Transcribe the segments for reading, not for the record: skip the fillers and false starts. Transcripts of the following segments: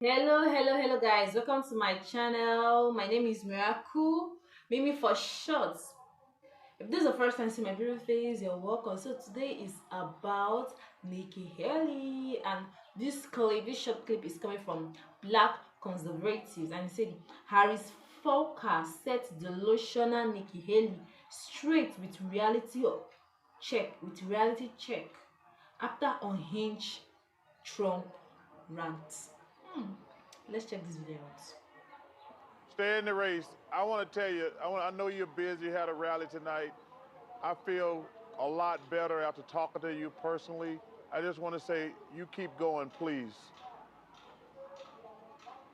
Hello guys. Welcome to my channel. My name is Miracle, Mimi for short. If this is the first time you see my beautiful face, you're welcome. So today is about Nikki Haley, and this short clip is coming from Black Conservatives, and it said Harris Faulker set delusional Nikki Haley straight with reality check after unhinged Trump rant. Hmm. Let's check this video out. Stay in the race. I want to tell you, I know you're busy, you had a rally tonight. I feel a lot better after talking to you personally. I just want to say, you keep going, please.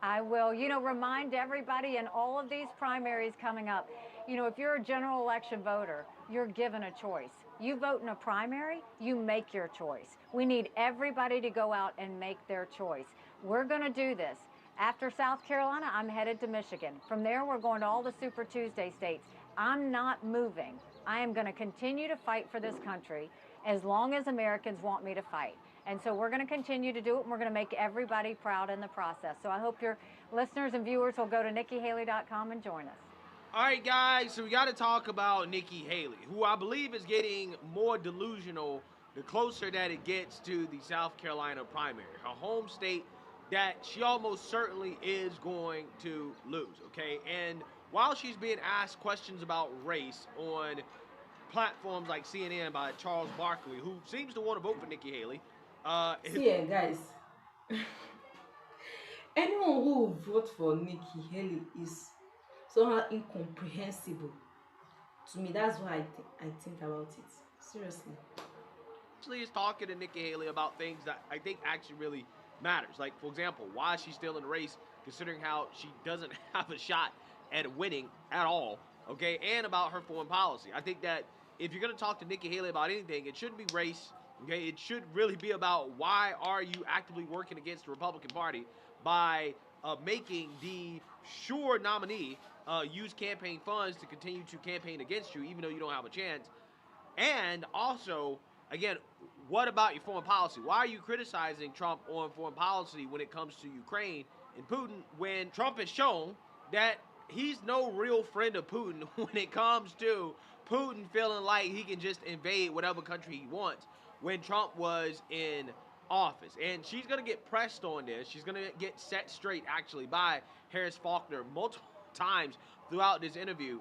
I will, remind everybody in all of these primaries coming up, if you're a general election voter, you're given a choice. You vote in a primary, you make your choice. We need everybody to go out and make their choice. We're going to do this. After South Carolina, I'm headed to Michigan. From there, we're going to all the Super Tuesday states. I'm not moving. I am going to continue to fight for this country as long as Americans want me to fight. And so we're going to continue to do it, and we're going to make everybody proud in the process. So I hope your listeners and viewers will go to NikkiHaley.com and join us. All right, guys, so we got to talk about Nikki Haley, who I believe is getting more delusional the closer that it gets to the South Carolina primary, her home state that she almost certainly is going to lose, okay? And while she's being asked questions about race on platforms like CNN by Charles Barkley, who seems to want to vote for Nikki Haley, See, guys, anyone who will vote for Nikki Haley is somehow incomprehensible to me. That's why I think about it. Seriously. actually is talking to Nikki Haley about things that I think actually really matters. Like, for example, why is she still in the race, considering how she doesn't have a shot at winning at all, okay? And about her foreign policy. I think that if you're going to talk to Nikki Haley about anything, it shouldn't be race, okay? It should really be about why are you actively working against the Republican Party by making the sure nominee use campaign funds to continue to campaign against you, even though you don't have a chance. And also, again, what about your foreign policy? Why are you criticizing Trump on foreign policy when it comes to Ukraine and Putin when Trump has shown that he's no real friend of Putin when it comes to Putin feeling like he can just invade whatever country he wants when Trump was in office? And she's going to get pressed on this. She's going to get set straight, actually, by Harris Faulkner multiple times throughout this interview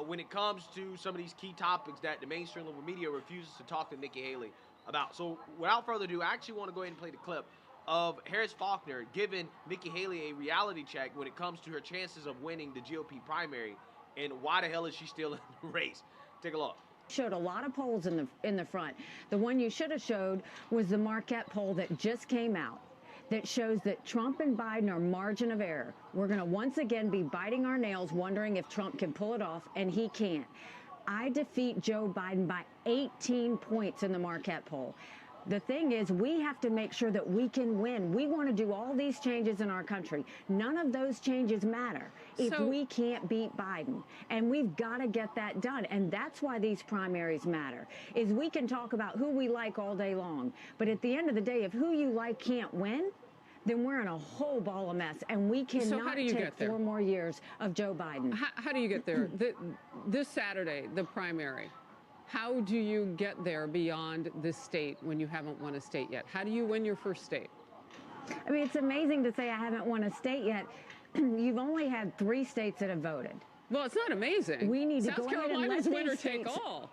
when it comes to some of these key topics that the mainstream liberal media refuses to talk to Nikki Haley about. So without further ado, I actually want to go ahead and play the clip of Harris Faulkner giving Nikki Haley a reality check when it comes to her chances of winning the GOP primary, and why the hell is she still in the race. Take a look. Showed a lot of polls in the front. The one you should have showed was the Marquette poll that just came out that shows that Trump and Biden are margin of error. We're going to once again be biting our nails wondering if Trump can pull it off, and he can't. I defeat Joe Biden by 18 points in the Marquette poll. The thing is, we have to make sure that we can win. We want to do all these changes in our country. None of those changes matter if we can't beat Biden. And we've got to get that done. And that's why these primaries matter, is we can talk about who we like all day long. But at the end of the day, if who you like can't win, then we're in a whole ball of mess, and we cannot take 4 more years of Joe Biden. How do you get there? This Saturday, the primary. How do you get there beyond this state when you haven't won a state yet? How do you win your first state? I mean, it's amazing to say I haven't won a state yet. You've only had 3 states that have voted. Well, it's not amazing. We need to South go ahead and let Carolina's these winner states take all.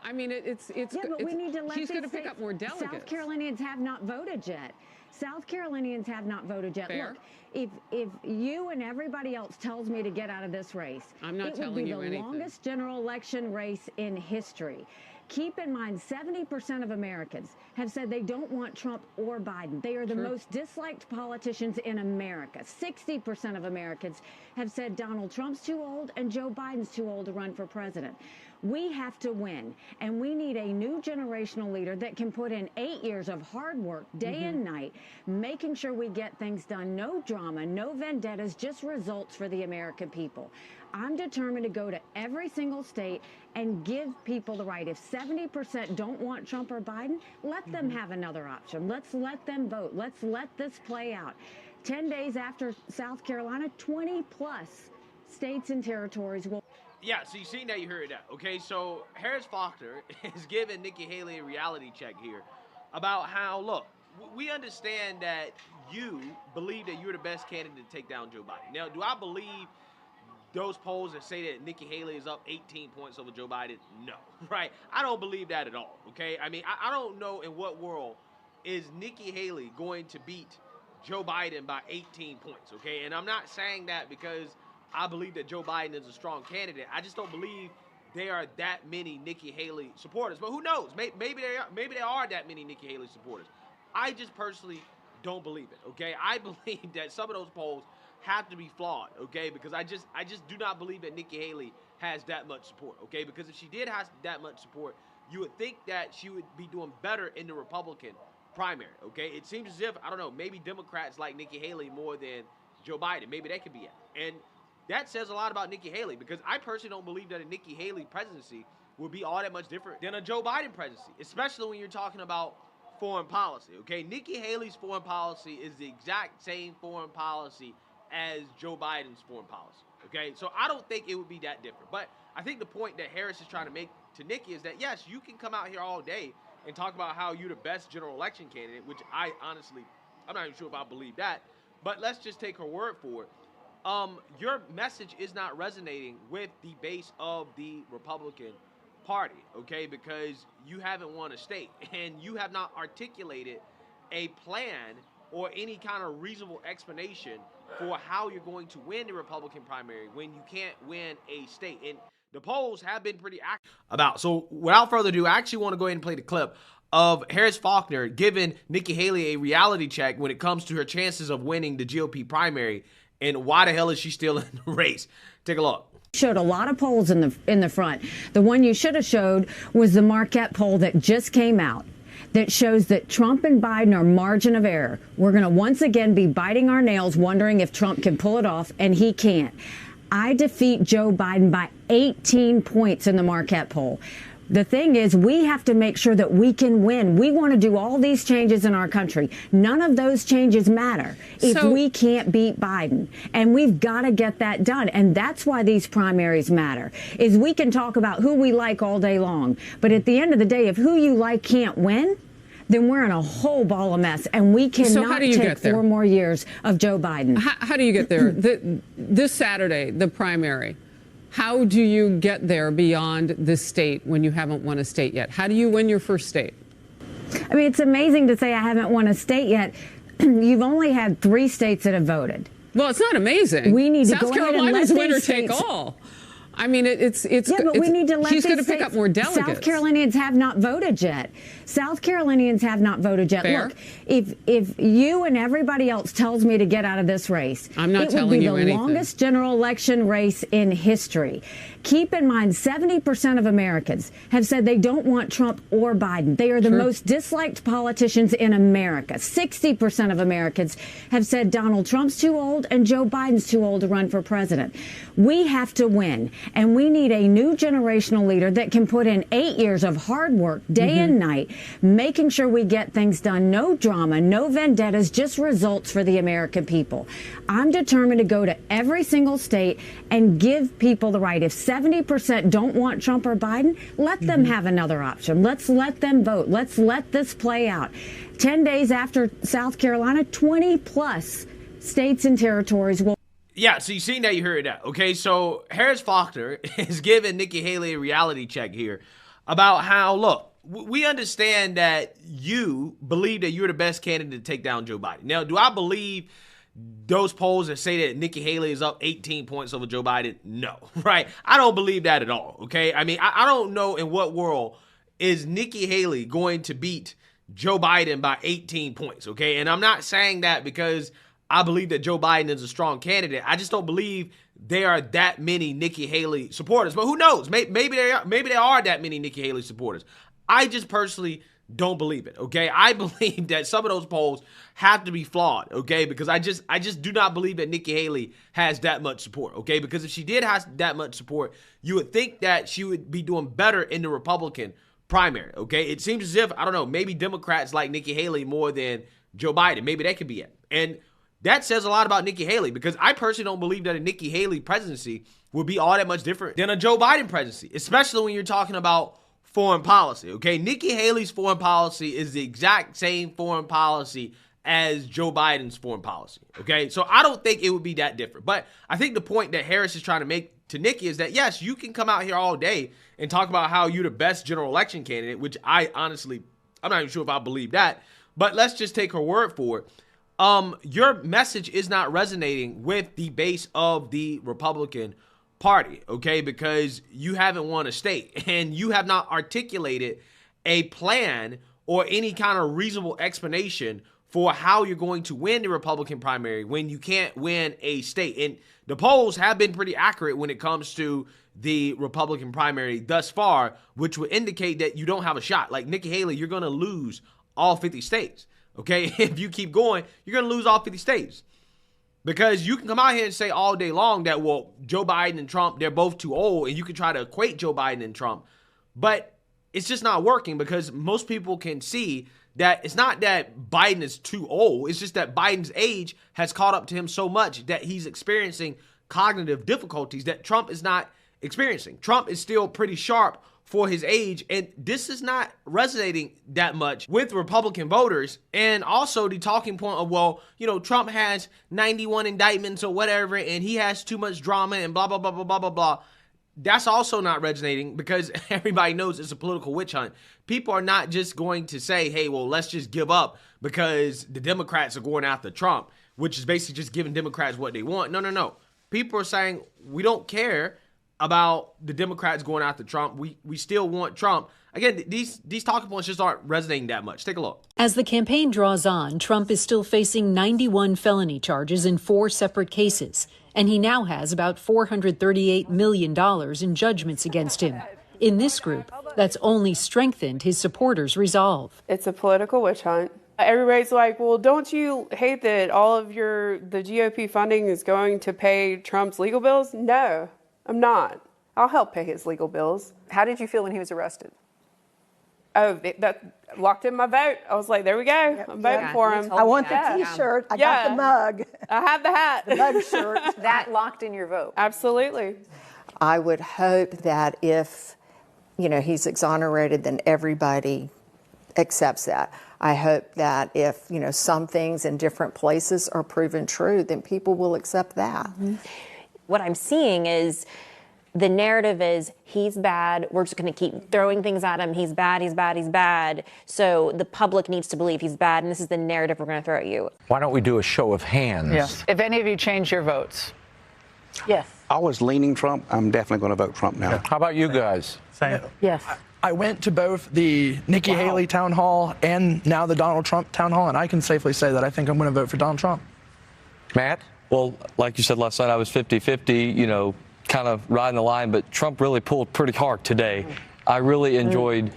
I mean, we need to let she's going to these pick up more delegates. South Carolinians have not voted yet. South Carolinians have not voted yet. Fair. Look, if you and everybody else tells me to get out of this race, I'm not telling you anything. It will be the longest general election race in history. Keep in mind, 70% of Americans have said they don't want Trump or Biden. They are the most disliked politicians in America. 60% of Americans have said Donald Trump's too old and Joe Biden's too old to run for president. We have to win, and we need a new generational leader that can put in 8 years of hard work, day and night, making sure we get things done. No drama, no vendettas, just results for the American people. I'm determined to go to every single state and give people the right. If 70% don't want Trump or Biden, let them have another option. Let's let them vote. Let's let this play out. 10 days after South Carolina, 20 plus states and territories will. Yeah, so you seen that, you heard that. Okay, so Harris Faulker is giving Nikki Haley a reality check here about how, look, we understand that you believe that you're the best candidate to take down Joe Biden. Now, do I believe those polls that say that Nikki Haley is up 18 points over Joe Biden? No, right? I don't believe that at all, okay? I mean, I don't know in what world is Nikki Haley going to beat Joe Biden by 18 points, okay? And I'm not saying that because I believe that Joe Biden is a strong candidate. I just don't believe there are that many Nikki Haley supporters. But who knows? Maybe there are that many Nikki Haley supporters. I just personally don't believe it, okay? I believe that some of those polls have to be flawed, okay? Because I just do not believe that Nikki Haley has that much support, okay? Because if she did have that much support, you would think that she would be doing better in the Republican primary, okay? It seems as if, I don't know, maybe Democrats like Nikki Haley more than Joe Biden. Maybe that could be it. And that says a lot about Nikki Haley, because I personally don't believe that a Nikki Haley presidency would be all that much different than a Joe Biden presidency, especially when you're talking about foreign policy, okay? Nikki Haley's foreign policy is the exact same foreign policy as Joe Biden's foreign policy, okay? So I don't think it would be that different. But I think the point that Harris is trying to make to Nikki is that, yes, you can come out here all day and talk about how you're the best general election candidate, which I'm not even sure if I believe that, but let's just take her word for it. Your message is not resonating with the base of the Republican Party, okay? Because you haven't won a state, and you have not articulated a plan or any kind of reasonable explanation for how you're going to win the Republican primary when you can't win a state. And the polls have been pretty active about. So without further ado, I actually want to go ahead and play the clip of Harris Faulker giving Nikki Haley a reality check when it comes to her chances of winning the GOP primary, and why the hell is she still in the race? Take a look. Showed a lot of polls in the front. The one you should have showed was the Marquette poll that just came out that shows that Trump and Biden are margin of error. We're going to once again be biting our nails wondering if Trump can pull it off, and he can't. I defeat Joe Biden by 18 points in the Marquette poll. The thing is, we have to make sure that we can win. We want to do all these changes in our country. None of those changes matter if we can't beat Biden. And we've got to get that done. And that's why these primaries matter, is we can talk about who we like all day long. But at the end of the day, if who you like can't win, then we're in a whole ball of mess. And we cannot take 4 more years of Joe Biden. How do you get there? This Saturday, the primary. How do you get there beyond this state when you haven't won a state yet? How do you win your first state? I mean, it's amazing to say I haven't won a state yet. You've only had 3 states that have voted. Well, it's not amazing. We need to South go ahead and let Carolina's these winner states take all. I mean, it's. Yeah, but we need to let she's these going to pick up states. more delegates. South Carolinians have not voted yet. South Carolinians have not voted yet. Fair. Look, if you and everybody else tells me to get out of this race, I'm not telling you it would be the longest general election race in history. Keep in mind, 70% of Americans have said they don't want Trump or Biden. They are the most disliked politicians in America. 60% of Americans have said Donald Trump's too old and Joe Biden's too old to run for president. We have to win, and we need a new generational leader that can put in 8 years of hard work, day and night, making sure we get things done. No drama, no vendettas, just results for the American people. I'm determined to go to every single state and give people the right. If 70% don't want Trump or Biden, let them have another option. Let's let them vote. Let's let this play out. 10 days after South Carolina, 20 plus states and territories will. Yeah, so you seen that, you heard that. Okay, so Harris Faulker is giving Nikki Haley a reality check here about how, look, we understand that you believe that you're the best candidate to take down Joe Biden. Now, do I believe those polls that say that Nikki Haley is up 18 points over Joe Biden? No, right? I don't believe that at all, okay? I mean, I don't know in what world is Nikki Haley going to beat Joe Biden by 18 points, okay? And I'm not saying that because I believe that Joe Biden is a strong candidate. I just don't believe there are that many Nikki Haley supporters. But who knows? Maybe there are that many Nikki Haley supporters. I just personally don't believe it, okay? I believe that some of those polls have to be flawed, okay? Because I just do not believe that Nikki Haley has that much support, okay? Because if she did have that much support, you would think that she would be doing better in the Republican primary, okay? It seems as if, I don't know, maybe Democrats like Nikki Haley more than Joe Biden. Maybe that could be it. And that says a lot about Nikki Haley, because I personally don't believe that a Nikki Haley presidency would be all that much different than a Joe Biden presidency, especially when you're talking about foreign policy, okay? Nikki Haley's foreign policy is the exact same foreign policy as Joe Biden's foreign policy, okay? So I don't think it would be that different. But I think the point that Harris is trying to make to Nikki is that, yes, you can come out here all day and talk about how you're the best general election candidate, which I'm not even sure if I believe that, but let's just take her word for it. Your message is not resonating with the base of the Republican Party, okay? Because you haven't won a state and you have not articulated a plan or any kind of reasonable explanation for how you're going to win the Republican primary when you can't win a state. And the polls have been pretty accurate when it comes to the Republican primary thus far, which would indicate that you don't have a shot. Like Nikki Haley, you're going to lose all 50 states, okay? If you keep going, you're going to lose all 50 states. Because you can come out here and say all day long that, well, Joe Biden and Trump, they're both too old, and you can try to equate Joe Biden and Trump. But it's just not working, because most people can see that it's not that Biden is too old. It's just that Biden's age has caught up to him so much that he's experiencing cognitive difficulties that Trump is not experiencing. Trump is still pretty sharp for his age, and this is not resonating that much with Republican voters. And also the talking point of, well, you know, Trump has 91 indictments or whatever, and he has too much drama and blah, blah, blah, blah, blah, blah, blah. That's also not resonating, because everybody knows it's a political witch hunt. People are not just going to say, hey, well, let's just give up because the Democrats are going after Trump, which is basically just giving Democrats what they want. No. People are saying, we don't care about the Democrats going after Trump. We still want Trump. Again, these talking points just aren't resonating that much. Take a look. As the campaign draws on, Trump is still facing 91 felony charges in 4 separate cases, and he now has about $438 million in judgments against him. In this group, that's only strengthened his supporters' resolve. It's a political witch hunt. Everybody's like, well, don't you hate that all of the GOP funding is going to pay Trump's legal bills? No, I'm not. I'll help pay his legal bills. How did you feel when he was arrested? Oh, that locked in my vote. I was like, there we go. I'm voting for him. I want the T-shirt. I got the mug. I have the hat. The mug shirt. That locked in your vote. Absolutely. I would hope that if, he's exonerated, then everybody accepts that. I hope that if, some things in different places are proven true, then people will accept that. Mm-hmm. What I'm seeing is the narrative is he's bad. We're just going to keep throwing things at him. He's bad, he's bad, he's bad. So the public needs to believe he's bad, and this is the narrative we're going to throw at you. Why don't we do a show of hands? Yes. If any of you change your votes. Yes. I was leaning Trump. I'm definitely going to vote Trump now. How about you guys? Same. Yes. I went to both the Nikki Haley town hall and now the Donald Trump town hall, and I can safely say that I think I'm going to vote for Donald Trump. Matt? Well, like you said last night, I was 50-50, kind of riding the line, but Trump really pulled pretty hard today. I really enjoyed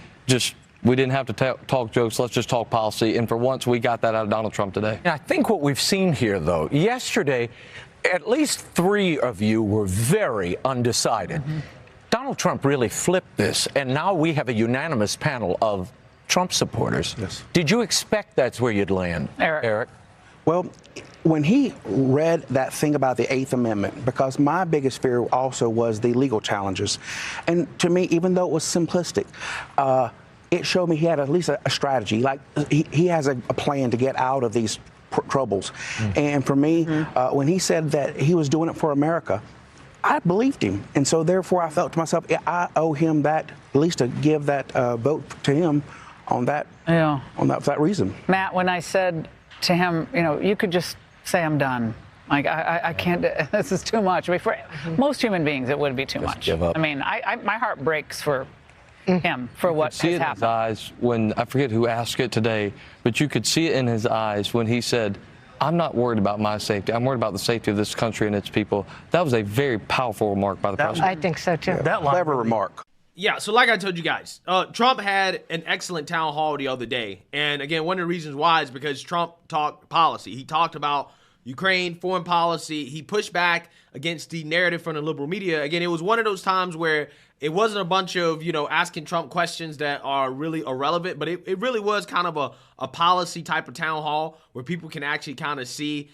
we didn't have to talk jokes, let's just talk policy, and for once we got that out of Donald Trump today. I think what we've seen here, though, yesterday, at least 3 of you were very undecided. Mm-hmm. Donald Trump really flipped this, and now we have a unanimous panel of Trump supporters. Yes. Did you expect that's where you'd land, Eric? Well, when he read that thing about the 8th Amendment, because my biggest fear also was the legal challenges. And to me, even though it was simplistic, it showed me he had at least a strategy. Like he has a plan to get out of these troubles. Mm-hmm. And for me, when he said that he was doing it for America, I believed him. And so therefore I felt to myself, I owe him that, at least to give that vote to him on that, for that reason. Matt, when I said to him, you could just say I'm done. Like, I can't, this is too much. I mean, for most human beings, it would be too much. Give up. I mean, my heart breaks for him, for what has happened. You could see it in his eyes when, I forget who asked it today, but you could see it in his eyes when he said, I'm not worried about my safety. I'm worried about the safety of this country and its people. That was a very powerful remark by the president. I think so, too. Yeah, that clever remark. Yeah, so like I told you guys, Trump had an excellent town hall the other day. And again, one of the reasons why is because Trump talked policy. He talked about Ukraine, foreign policy. He pushed back against the narrative from the liberal media. Again, it was one of those times where it wasn't a bunch of, asking Trump questions that are really irrelevant, but it really was kind of a policy type of town hall where people can actually kind of see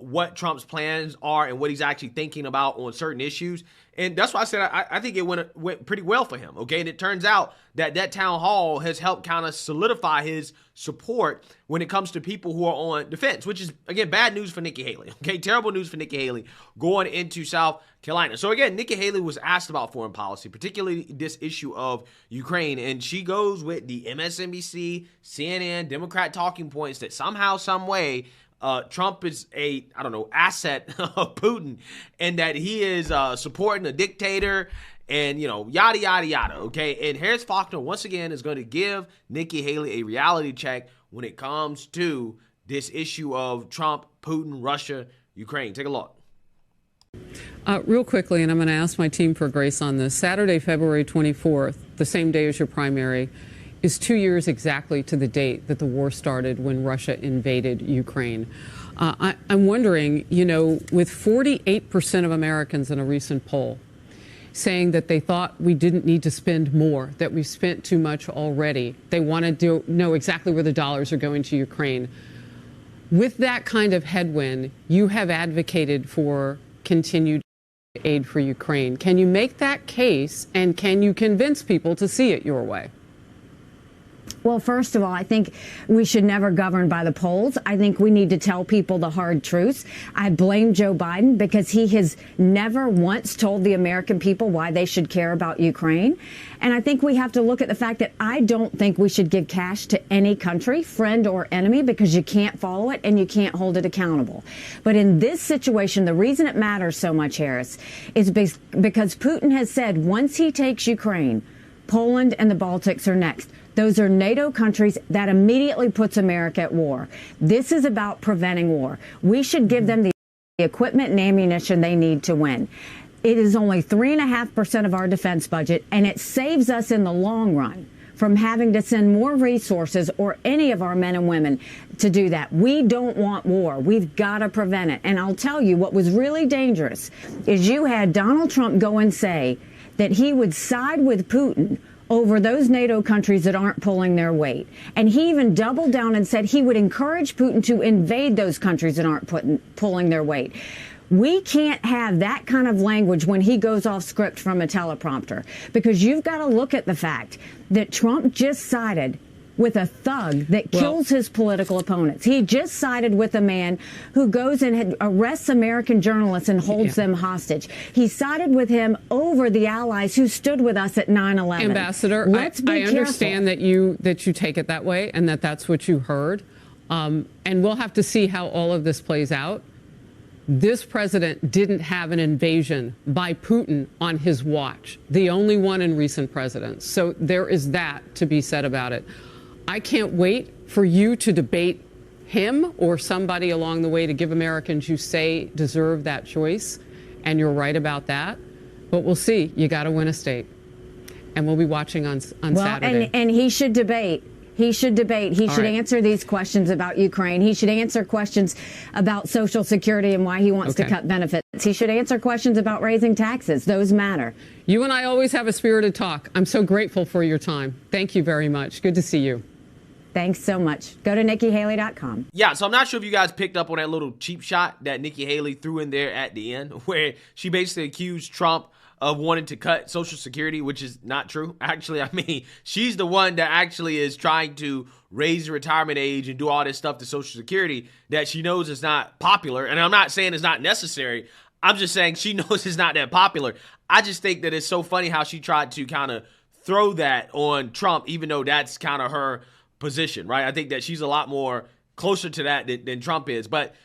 what Trump's plans are and what he's actually thinking about on certain issues. And that's why I said I think it went pretty well for him, okay? And it turns out that town hall has helped kind of solidify his support when it comes to people who are on defense, which is, again, bad news for Nikki Haley, okay? Terrible news for Nikki Haley going into South Carolina. So, again, Nikki Haley was asked about foreign policy, particularly this issue of Ukraine, and she goes with the MSNBC, CNN, Democrat talking points that somehow, some way, Trump is asset of Putin, and that he is supporting a dictator, and, yada, yada, yada, okay? And Harris Faulker, once again, is going to give Nikki Haley a reality check when it comes to this issue of Trump, Putin, Russia, Ukraine. Take a look. Real quickly, and I'm going to ask my team for grace on this. Saturday, February 24th, the same day as your primary, is 2 years exactly to the date that the war started when Russia invaded Ukraine. I'm wondering, with 48% of Americans in a recent poll saying that they thought we didn't need to spend more, that we've spent too much already, they wanted to know exactly where the dollars are going to Ukraine. With that kind of headwind, you have advocated for continued aid for Ukraine. Can you make that case, and can you convince people to see it your way? Well, first of all, I think we should never govern by the polls. I think we need to tell people the hard truths. I blame Joe Biden because he has never once told the American people why they should care about Ukraine. And I think we have to look at the fact that I don't think we should give cash to any country, friend or enemy, because you can't follow it and you can't hold it accountable. But in this situation, the reason it matters so much, Harris, is because Putin has said once he takes Ukraine, Poland and the Baltics are next. Those are NATO countries. That immediately puts America at war. This is about preventing war. We should give them the equipment and ammunition they need to win. It is only 3.5% of our defense budget, and it saves us in the long run from having to send more resources or any of our men and women to do that. We don't want war. We've got to prevent it. And I'll tell you what was really dangerous is you had Donald Trump go and say that he would side with Putin over those NATO countries that aren't pulling their weight. And he even doubled down and said he would encourage Putin to invade those countries that aren't pulling their weight. We can't have that kind of language when he goes off script from a teleprompter, because you've got to look at the fact that Trump just sided with a thug that kills his political opponents. He just sided with a man who goes and arrests American journalists and holds them hostage. He sided with him over the allies who stood with us at 9/11. Ambassador, I understand that you take it that way and that's what you heard. And we'll have to see how all of this plays out. This president didn't have an invasion by Putin on his watch, the only one in recent presidents. So there is that to be said about it. I can't wait for you to debate him or somebody along the way to give Americans you say deserve that choice. And you're right about that. But we'll see. You got to win a state. And we'll be watching on Saturday. And he should debate. He should debate. He should answer these questions about Ukraine. He should answer questions about Social Security and why he wants to cut benefits. He should answer questions about raising taxes. Those matter. You and I always have a spirited talk. I'm so grateful for your time. Thank you very much. Good to see you. Thanks so much. Go to NikkiHaley.com. Yeah, so I'm not sure if you guys picked up on that little cheap shot that Nikki Haley threw in there at the end, where she basically accused Trump of wanting to cut Social Security, which is not true. Actually, I mean, she's the one that actually is trying to raise the retirement age and do all this stuff to Social Security that she knows is not popular. And I'm not saying it's not necessary. I'm just saying she knows it's not that popular. I just think that it's so funny how she tried to kind of throw that on Trump, even though that's kind of her position, right? I think that she's a lot more closer to that than Trump is. But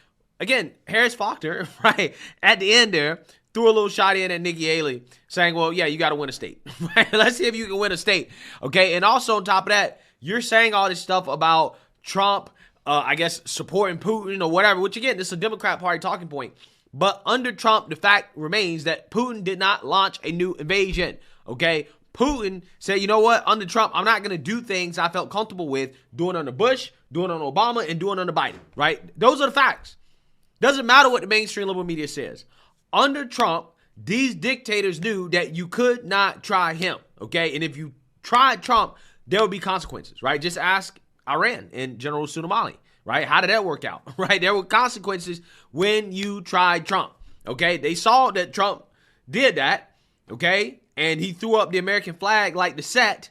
again, Harris Faulker, right, at the end there, threw a little shot in at Nikki Haley saying, well, yeah, you got to win a state. Right? Let's see if you can win a state. Okay. And also on top of that, you're saying all this stuff about Trump, I guess, supporting Putin or whatever, which again, this is a Democrat Party talking point. But under Trump, the fact remains that Putin did not launch a new invasion. Okay. Putin said, you know what, under Trump, I'm not going to do things I felt comfortable with doing under Bush, doing under Obama, and doing under Biden, right? Those are the facts. Doesn't matter what the mainstream liberal media says. Under Trump, these dictators knew that you could not try him, okay? And if you tried Trump, there would be consequences, right? Just ask Iran and General Soleimani, right? How did that work out, right? There were consequences when you tried Trump, okay? They saw that Trump did that, okay? And he threw up the American flag like the set,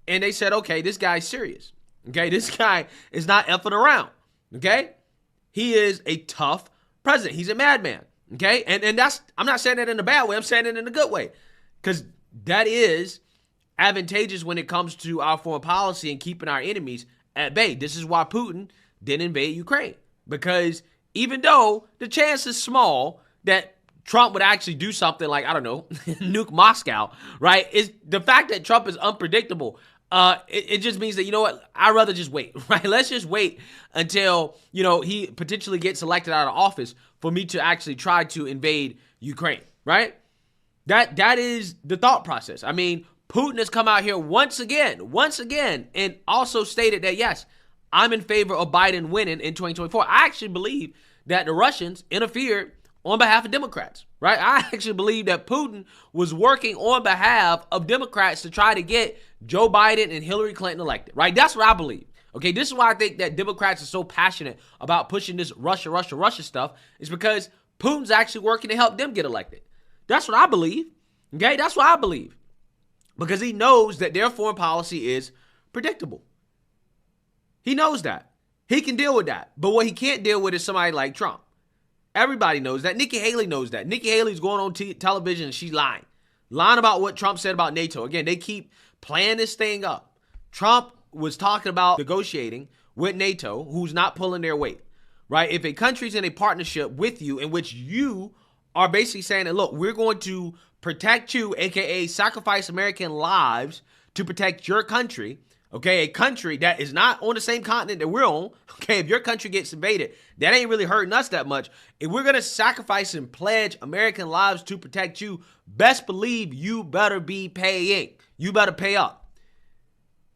and they said, okay, this guy's serious, okay? This guy is not effing around, okay? He is a tough president. He's a madman, okay? And that's, I'm not saying that in a bad way. I'm saying it in a good way, because that is advantageous when it comes to our foreign policy and keeping our enemies at bay. This is why Putin didn't invade Ukraine, because even though the chance is small that Trump would actually do something like, I don't know, nuke Moscow, right? Is the fact that Trump is unpredictable. It just means that, you know what, I'd rather just wait, right? Let's just wait until, you know, he potentially gets elected out of office for me to actually try to invade Ukraine, right? That is the thought process. I mean, Putin has come out here once again, and also stated that, yes, I'm in favor of Biden winning in 2024. I actually believe that the Russians interfered on behalf of Democrats, right? I actually believe that Putin was working on behalf of Democrats to try to get Joe Biden and Hillary Clinton elected, right? That's what I believe. Okay, this is why I think that Democrats are so passionate about pushing this Russia stuff, is because Putin's actually working to help them get elected. That's what I believe. Okay, that's what I believe. Because he knows that their foreign policy is predictable. He knows that. He can deal with that. But what he can't deal with is somebody like Trump. Everybody knows that. Nikki Haley knows that. Nikki Haley's going on television and she's lying. Lying about what Trump said about NATO. Again, they keep playing this thing up. Trump was talking about negotiating with NATO, who's not pulling their weight, right? If a country's in a partnership with you in which you are basically saying that, look, we're going to protect you, aka sacrifice American lives to protect your country, okay, a country that is not on the same continent that we're on, okay, if your country gets invaded, that ain't really hurting us that much. If we're going to sacrifice and pledge American lives to protect you, best believe you better be paying. You better pay up.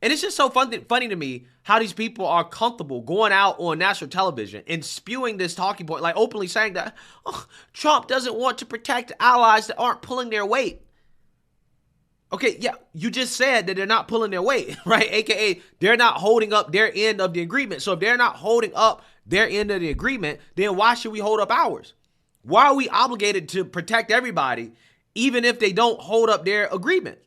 And it's just so funny to me how these people are comfortable going out on national television and spewing this talking point, like openly saying that Trump doesn't want to protect allies that aren't pulling their weight. Okay, yeah, you just said that they're not pulling their weight, right? AKA, they're not holding up their end of the agreement. So if they're not holding up their end of the agreement, then why should we hold up ours? Why are we obligated to protect everybody, even if they don't hold up their agreement?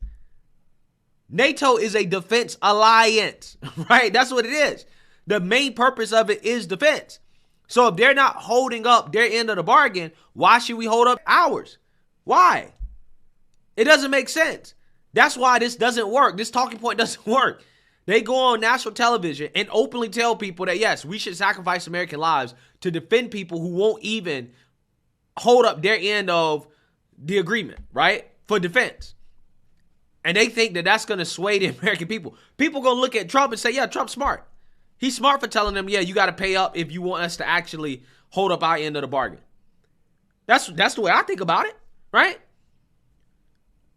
NATO is a defense alliance, right? That's what it is. The main purpose of it is defense. So if they're not holding up their end of the bargain, why should we hold up ours? Why? It doesn't make sense. That's why this doesn't work. This talking point doesn't work. They go on national television and openly tell people that, yes, we should sacrifice American lives to defend people who won't even hold up their end of the agreement, right? For defense. And they think that that's going to sway the American people. People going to look at Trump and say, yeah, Trump's smart. He's smart for telling them, yeah, you got to pay up if you want us to actually hold up our end of the bargain. That's the way I think about it, right?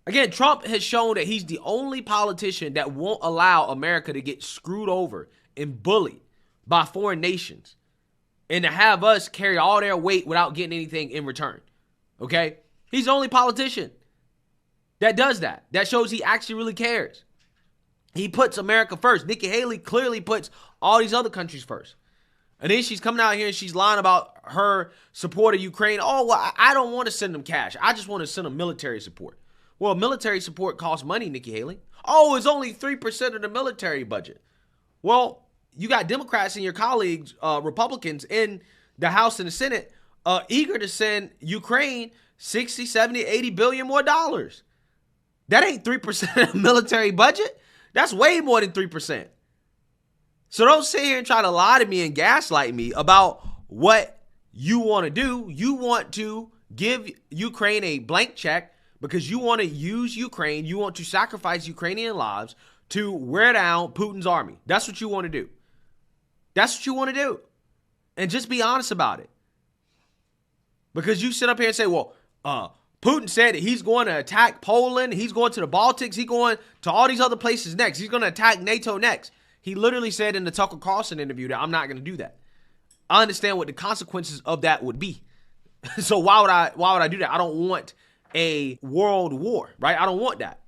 Again, Trump has shown that he's the only politician that won't allow America to get screwed over and bullied by foreign nations and to have us carry all their weight without getting anything in return, okay? He's the only politician that does that. That shows he actually really cares. He puts America first. Nikki Haley clearly puts all these other countries first. And then she's coming out here and she's lying about her support of Ukraine. Oh, well, I don't want to send them cash. I just want to send them military support. Well, military support costs money, Nikki Haley. Oh, it's only 3% of the military budget. Well, you got Democrats and your colleagues, Republicans in the House and the Senate, eager to send Ukraine 60, 70, 80 billion more dollars. That ain't 3% of the military budget. That's way more than 3%. So don't sit here and try to lie to me and gaslight me about what you want to do. You want to give Ukraine a blank check because you want to use Ukraine. You want to sacrifice Ukrainian lives to wear down Putin's army. That's what you want to do. That's what you want to do. And just be honest about it. Because you sit up here and say, well, Putin said that he's going to attack Poland. He's going to the Baltics. He's going to all these other places next. He's going to attack NATO next. He literally said in the Tucker Carlson interview that I'm not going to do that. I understand what the consequences of that would be. So why would I do that? I don't want a world war, right? I don't want that.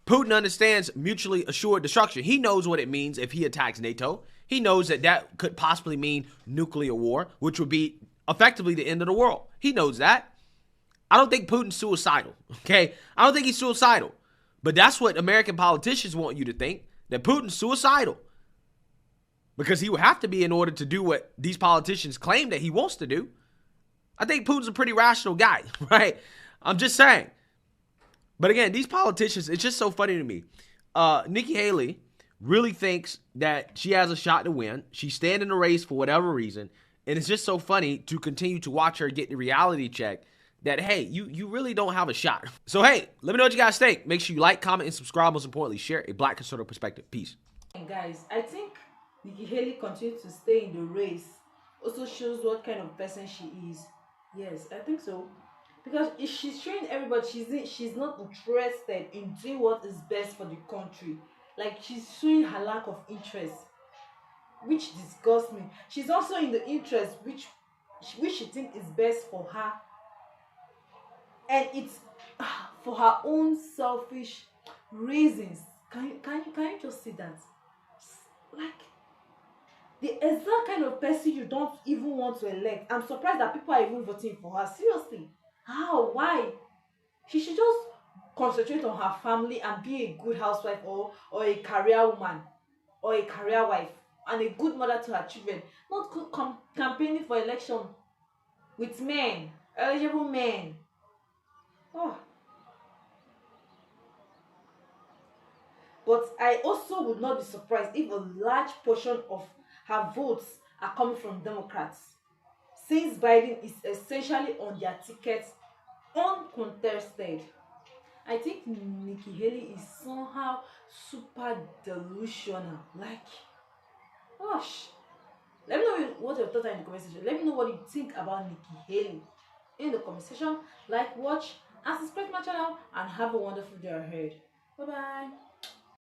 Putin understands mutually assured destruction. He knows what it means if he attacks NATO. He knows that that could possibly mean nuclear war, which would be effectively the end of the world. He knows that. I don't think Putin's suicidal, okay? I don't think he's suicidal. But that's what American politicians want you to think, that Putin's suicidal. Because he would have to be in order to do what these politicians claim that he wants to do. I think Putin's a pretty rational guy, right? I'm just saying. But again, these politicians, it's just so funny to me. Nikki Haley really thinks that she has a shot to win. She's staying in the race for whatever reason. And it's just so funny to continue to watch her get the reality check that, hey, you really don't have a shot. So, hey, let me know what you guys think. Make sure you like, comment, and subscribe. Most importantly, share a Black conservative perspective. Peace. And guys, I think Nikki Haley continuing to stay in the race also shows what kind of person she is. Yes, I think so. Because if she's showing everybody she's not interested in doing what is best for the country. Like, she's showing her lack of interest, which disgusts me. She's also in the interest which she thinks is best for her. And it's for her own selfish reasons. Can you just see that? Like, the exact kind of person you don't even want to elect. I'm surprised that people are even voting for her. Seriously. How? Why? She should just concentrate on her family and be a good housewife or a career woman or a career wife and a good mother to her children. Not campaigning for election with men, eligible men. Oh. But I also would not be surprised if a large portion of her votes are coming from Democrats, since Biden is essentially on their ticket uncontested. I think Nikki Haley is somehow super delusional. Like, gosh. Let me know what your thoughts are in the comment section. Let me know what you think about Nikki Haley in the comment section. Like, watch, and subscribe to my channel, and have a wonderful day ahead. Bye bye.